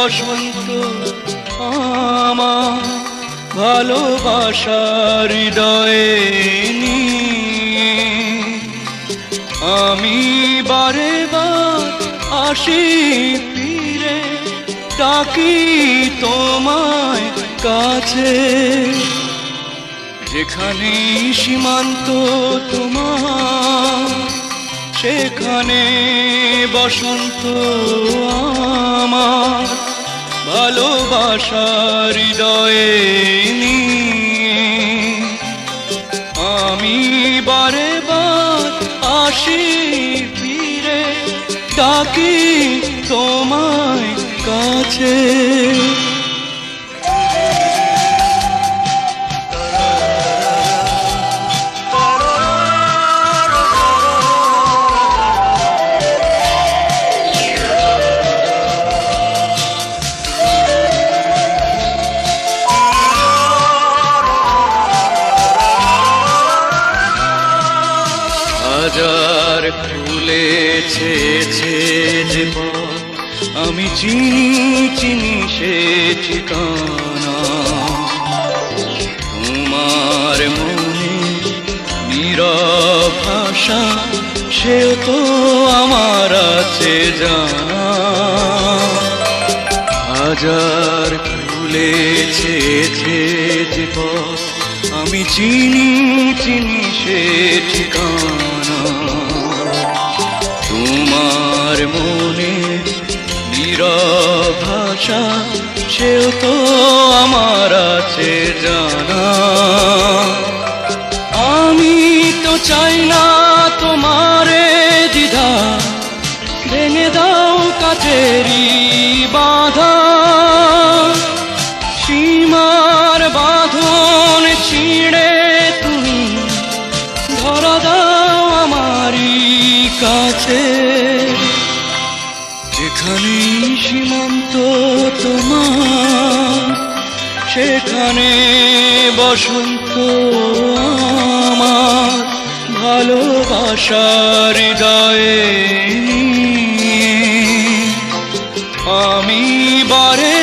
বসন্ত আমার ভালোবাসার হৃদয়ে নিয়ে আমি বারে বার আসি ফিরে ডাকি তোমায় কাছে যেখানে সীমান্ত তোমার সেখানে বসন্ত আমার ভালোবাসার হৃদয়ে নিয়ে আমি বারে বার আসি ফিরে ডাকি তোমায় কাছে হাজার ফুলেছে যে পথ আমি চিনি চিনি সে ঠিকানা তোমার মনে নীরব ভাষা সেও তো আমার আছে জানা হাজার ফুলেছে যে পথ আমি চিনি চিনি সে ঠিকানা তোমার মনে নীরব ভাষা সেও তো আমার আছে জানা আমি তো চাই না তোমারে দ্বিধা ভেঙে দাও কাছেরই বাধা সীমার বাঁধন ছিঁড়ে তুমি ধরা দাও আমারই কাছে যেখানে সীমান্ত তোমার সেখানে বসন্ত আমার ভালোবাসার হৃদয়ে আমি বারে